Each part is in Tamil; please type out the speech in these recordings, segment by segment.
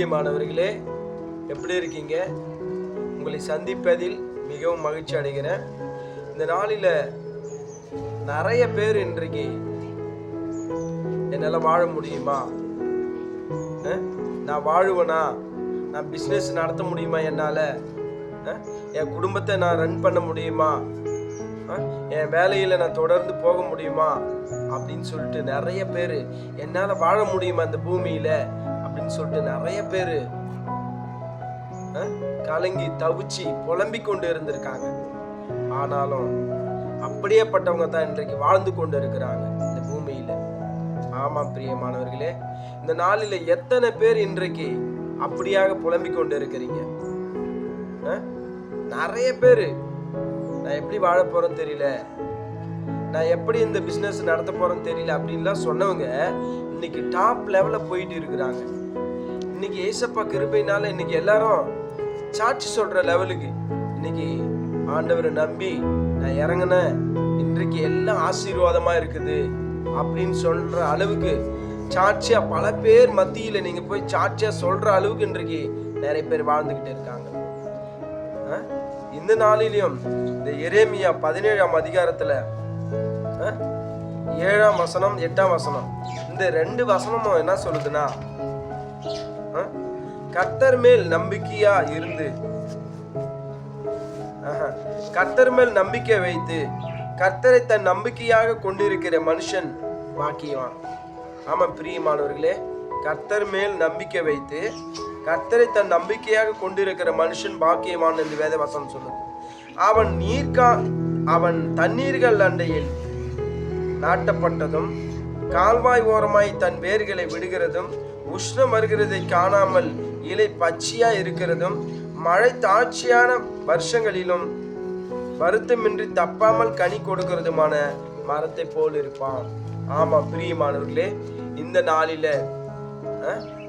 பிரியமானவர்களே, எப்படி இருக்கீங்க? உங்களை சந்திப்பதில் மிகவும் மகிழ்ச்சி அடைகிறேன். இந்த நாளில் நிறைய பேர் இன்றைக்கு என்னால் வாழ முடியுமா, நான் வாழுவேனா, நான் பிஸ்னஸ் நடத்த முடியுமா, என்னால் என் குடும்பத்தை நான் ரன் பண்ண முடியுமா, என் வேலையில் நான் தொடர்ந்து போக முடியுமா அப்படின்னு சொல்லிட்டு நிறைய பேர் என்னால் வாழ முடியுமா இந்த பூமியில் அப்படின்னு சொல்லிட்டு நிறைய பேர் கலங்கி தவிச்சு புலம்பிக் கொண்டு இருந்திருக்காங்க. ஆனாலும் அப்படியேப்பட்டவங்க தான் இன்றைக்கு வாழ்ந்து கொண்டு இருக்கிறாங்க இந்த பூமியில. ஆமாம் பிரியமானவர்களே, இந்த நாளில் எத்தனை பேர் இன்றைக்கு அப்படியாக புலம்பிக் கொண்டு இருக்கிறீங்க? நிறைய பேர் நான் எப்படி வாழ போறேன்னு தெரியல, நான் எப்படி இந்த பிஸ்னஸ் நடத்த போறேன்னு தெரியல அப்படின்லாம் சொன்னவங்க இன்னைக்கு டாப் லெவல்ல போயிட்டு இருக்கிறாங்க. இன்னைக்கு ஏசப்பா கிருபையினால இன்னைக்கு எல்லாரும் சாட்சி சொல்ற லெவலுக்கு இன்னைக்கு ஆண்டவரை நம்பி நான் இறங்கினேன், இன்றைக்கு எல்லாம் ஆசீர்வாதமா இருக்குது அப்படின்னு சொல்ற அளவுக்கு சாட்சியா பல பேர் மத்தியில நீங்க போய் சாட்சியா சொல்ற அளவுக்கு இன்றைக்கு நிறைய பேர் வாழ்ந்துகிட்டு இருக்காங்க. இந்த நாளிலும் இந்த எரேமியா 17ஆம் அதிகாரத்துல 7ஆம் வசனம் 8ஆம் வசனம், இந்த 2 வசனமும் என்ன சொல்லுதுன்னா, கர்த்தர் மேல் நம்பிக்கையா இருந்து கர்த்தர் மேல் நம்பிக்கை வைத்து கர்த்தரை தன் நம்பிக்கையாக கொண்டிருக்கிற மனுஷன் பாக்கியவான். ஆமா பிரியமானவர்களே, கர்த்தர் மேல் நம்பிக்கை வைத்து கர்த்தரை தன் நம்பிக்கையாக கொண்டிருக்கிற மனுஷன் பாக்கியவான் என்று வேத வசனம் சொல்லுது. அவன் தண்ணீர்கள் அண்டையில் நாட்டப்பட்டதும் கால்வாய் ஓரமாய் தன் வேர்களை விடுகிறதும் உஷ்ணம் வருகிறதை காணாமல் இலை பச்சையா இருக்கிறதும் மழை தாட்சியான வருஷங்களிலும் வருத்தமின்றி தப்பாமல் கனி கொடுக்கிறதுமான மரத்தை போல் இருப்பான். ஆமா பிரியமானவர்களே, இந்த நாளில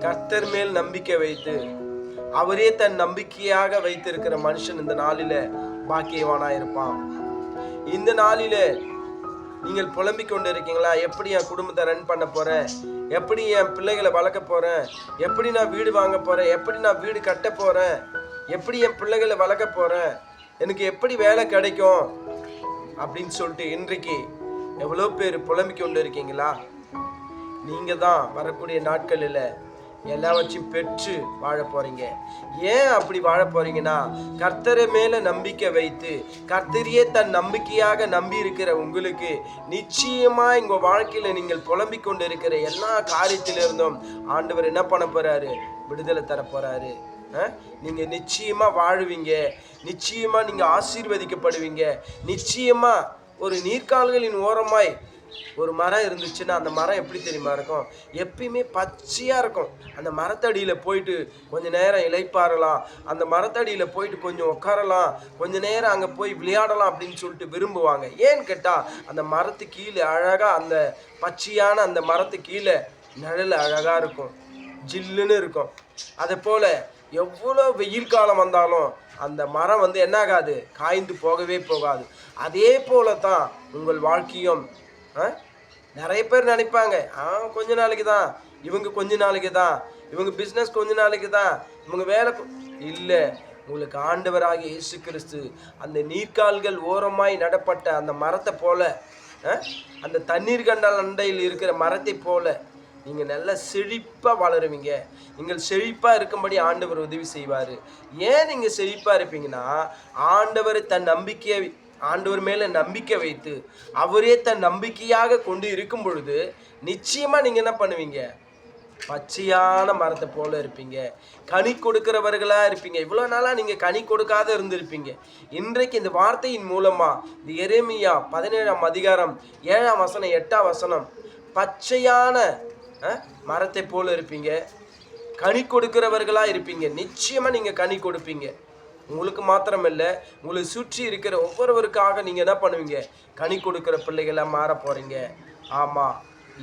கர்த்தர் மேல் நம்பிக்கை வைத்து அவரே தன் நம்பிக்கையாக வைத்திருக்கிற மனுஷன் இந்த நாளில பாக்கியவானா இருப்பான். இந்த நாளில நீங்கள் புலம்பிக் கொண்டு இருக்கீங்களா? எப்படி என் குடும்பத்தை ரன் பண்ண போறேன், எப்படி என் பிள்ளைகளை வளர்க்க போறேன், எப்படி நான் வீடு வாங்க போறேன், எப்படி நான் வீடு கட்ட போறேன், எப்படி என் பிள்ளைகளை வளர்க்க போறேன், எனக்கு எப்படி வேலை கிடைக்கும் அப்படின்னு சொல்லிட்டு இன்றைக்கு எவ்வளோ பேர் புலம்பிக் கொண்டு இருக்கீங்களா? நீங்க தான் வரக்கூடிய நாட்களில் எல்லாவற்றையும் பெற்று வாழ போறீங்க. ஏன் அப்படி வாழ போறீங்கன்னா, கர்த்தரை மேல நம்பிக்கை வைத்து கர்த்தரையே தன் நம்பிக்கையாக நம்பி இருக்கிற உங்களுக்கு நிச்சயமா உங்க வாழ்க்கையில நீங்கள் புலம்பிக் கொண்டு இருக்கிற எல்லா காரியத்திலிருந்தும் ஆண்டவர் என்ன பண்ண போறாரு? விடுதலை தர போறாரு. நீங்க நிச்சயமா வாழுவீங்க, நிச்சயமா நீங்க ஆசீர்வதிக்கப்படுவீங்க. நிச்சயமா ஒரு நீர்க்கால்களின் ஓரமாய் ஒரு மரம் இருந்துச்சுன்னா அந்த மரம் எப்படி தெரியுமா இருக்கும்? எப்பயுமே பச்சையா இருக்கும். அந்த மரத்தடியில போயிட்டு கொஞ்ச நேரம் இளைப்பாறலாம், அந்த மரத்தடியில போயிட்டு கொஞ்சம் உட்காரலாம், கொஞ்ச நேரம் அங்க போய் விளையாடலாம் அப்படின்னு சொல்லிட்டு விரும்புவாங்க. ஏன்னு கேட்டா அந்த மரத்து கீழே அழகா, அந்த பச்சையான அந்த மரத்து கீழே நிழல் அழகா இருக்கும், ஜில்லுன்னு இருக்கும். அதே போல எவ்வளோ வெயில் காலம் வந்தாலும் அந்த மரம் என்ன ஆகாது? காய்ந்து போகவே போகாது. அதே போல தான் உங்கள் வாழ்க்கையும். நிறைய பேர் நினைப்பாங்க, கொஞ்ச நாளைக்கு தான், இவங்க கொஞ்ச நாளைக்கு தான், இவங்க பிஸ்னஸ் கொஞ்ச நாளைக்கு தான், இவங்க வேலை இல்லை. உங்களுக்கு ஆண்டவராகிய இயேசு கிறிஸ்து அந்த நீர்க்கால்கள் ஓரமாய் நடப்பட்ட அந்த மரத்தை போல, அந்த தண்ணீர் கண்டால் அண்டையில் இருக்கிற மரத்தை போல நீங்கள் நல்லா செழிப்பாக வளருவீங்க. நீங்கள் செழிப்பாக இருக்கும்படி ஆண்டவர் உதவி செய்வார். ஏன் நீங்கள் செழிப்பாக இருப்பீங்கன்னா, ஆண்டவர் மேல நம்பிக்கை வைத்து அவரே தன் நம்பிக்கையாக கொண்டு இருக்கும் பொழுது நிச்சயமா நீங்க என்ன பண்ணுவீங்க? பச்சையான மரத்தை போல இருப்பீங்க, கனி கொடுக்கிறவர்களா இருப்பீங்க. இவ்வளவு நாளா நீங்க கனி கொடுக்காத இருந்திருப்பீங்க. இன்றைக்கு இந்த வார்த்தையின் மூலமா இந்த எரேமியா 17ஆம் அதிகாரம் 7ஆம் வசனம் 8ஆம் வசனம், பச்சையான மரத்தை போல இருப்பீங்க, கனி கொடுக்கிறவர்களா இருப்பீங்க. நிச்சயமா நீங்க கனி கொடுப்பீங்க. உங்களுக்கு மாத்திரம் இல்லை, உங்களை சுற்றி இருக்கிற ஒவ்வொருவருக்காக நீங்கள் என்ன பண்ணுவீங்க? கனி கொடுக்குற பிள்ளைகளாக மாற போகிறீங்க. ஆமாம்,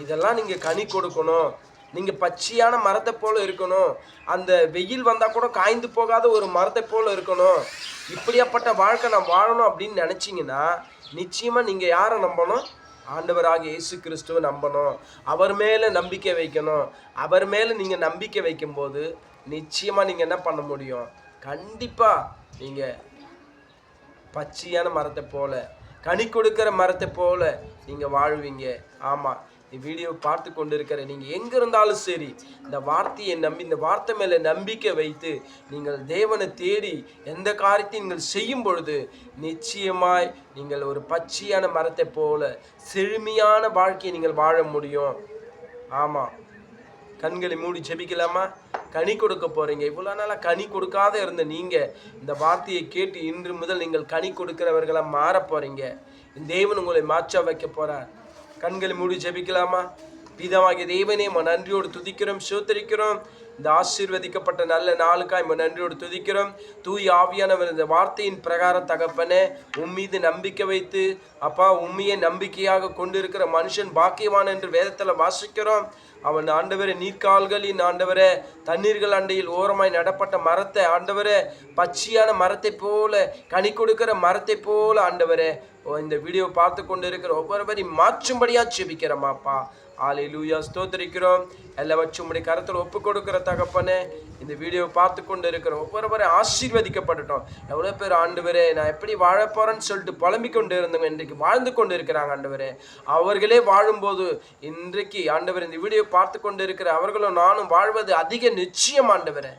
இதெல்லாம் நீங்கள் கனி கொடுக்கணும். நீங்கள் பச்சையான மரத்தை போல் இருக்கணும். அந்த வெயில் வந்தால் கூட காய்ந்து போகாத ஒரு மரத்தை போல் இருக்கணும். இப்படியாப்பட்ட வாழ்க்கை நான் வாழணும் அப்படின்னு நினச்சிங்கன்னா நிச்சயமாக நீங்கள் யாரை நம்பணும்? ஆண்டவராகிய இயேசு கிறிஸ்துவை நம்பணும், அவர் மேலே நம்பிக்கை வைக்கணும். அவர் மேலே நீங்கள் நம்பிக்கை வைக்கும்போது நிச்சயமாக நீங்கள் என்ன பண்ண முடியும்? கண்டிப்பாக நீங்கள் பச்சையான மரத்தை போல, கனி கொடுக்கிற மரத்தை போல நீங்கள் வாழ்வீங்க. ஆமாம், இந்த வீடியோ பார்த்து கொண்டு இருக்கிற நீங்கள் எங்கே இருந்தாலும் சரி, இந்த வார்த்தையை நம்பி, இந்த வார்த்தை மேலே நம்பிக்கை வைத்து நீங்கள் தேவனை தேடி எந்த காரியத்தையும் நீங்கள் செய்யும் பொழுது நிச்சயமாய் நீங்கள் ஒரு பச்சையான மரத்தை போல செழுமையான வாழ்க்கையை நீங்கள் வாழ முடியும். ஆமாம், கண்களை மூடி ஜெபிக்கலாமா? கனி கொடுக்க போகிறீங்க. இவ்வளோ நாளாக கனி கொடுக்காத இருந்த நீங்கள் இந்த வார்த்தையை கேட்டு இன்று முதல் நீங்கள் கனி கொடுக்கிறவர்களாக மாற போகிறீங்க. தேவன் உங்களை மாற்ற வைக்க போகிறார். கண்களை மூடி ஜெபிக்கலாமா? பிதாவாகிய தேவனே, நன்றியோடு துதிக்கிறோம், ஸ்தோத்திரிக்கிறோம். இந்த ஆசீர்வதிக்கப்பட்ட நல்ல நாளுக்காய் நன்றியோடு துதிக்கிறோம். தூய் ஆவியானவர் இந்த வார்த்தையின் பிரகாரம் தகப்பனே உம்மீது நம்பிக்கை வைத்து அப்பா உண்மையை நம்பிக்கையாக கொண்டிருக்கிற மனுஷன் பாக்கியவான் என்று வேதத்தில் வாசிக்கிறோம். அவன் ஆண்டவரே நீர்க்கால்களின் ஆண்டவரே தண்ணீர்கள் அண்டையில் ஓரமாய் நடப்பட்ட மரத்தை ஆண்டவரே பச்சையான மரத்தை போல கனி கொடுக்கிற மரத்தை போல ஆண்டவரே இந்த வீடியோ பார்த்து கொண்டு இருக்கிற ஒவ்வொருவரையும் மாற்றும்படியா ஜெபிக்கிறோமாப்பா. ஹல்லேலூயா, ஸ்தோத்திரிக்கிறோம். எல்லாவற்றும் உம்முடைய கரத்தில் ஒப்பு கொடுக்கிற தகப்பனே இந்த வீடியோ பார்த்து கொண்டு இருக்கிற ஒவ்வொருவரையும் ஆசீர்வதிக்கப்பட்டுட்டோம். எவ்வளோ பேர் ஆண்டவரே நான் எப்படி வாழ போகிறேன்னு சொல்லிட்டு புலம்பிக் கொண்டு இருந்தவங்க இன்றைக்கு வாழ்ந்து கொண்டு இருக்கிறாங்க. ஆண்டவரே அவர்களே வாழும்போது இன்றைக்கு ஆண்டவர் இந்த வீடியோ பார்த்து கொண்டு இருக்கிற அவர்களும் நானும் வாழ்வது அதிக நிச்சயம் ஆண்டவரே.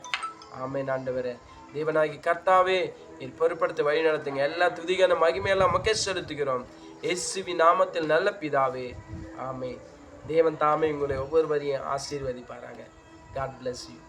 ஆமென் ஆண்டவரே. தேவனாகி கர்த்தாவே நீர் பொறுப்படுத்தி வழி நடத்துங்க. எல்லா துதிகான மகிமையெல்லாம் மக்கே செலுத்துகிறோம் இயேசுவின் நாமத்தில் நல்ல பிதாவே, ஆமென். தேவன் தாமே உங்களை ஒவ்வொருவரையும் ஆசீர்வதிப்பாராங்க. God bless you.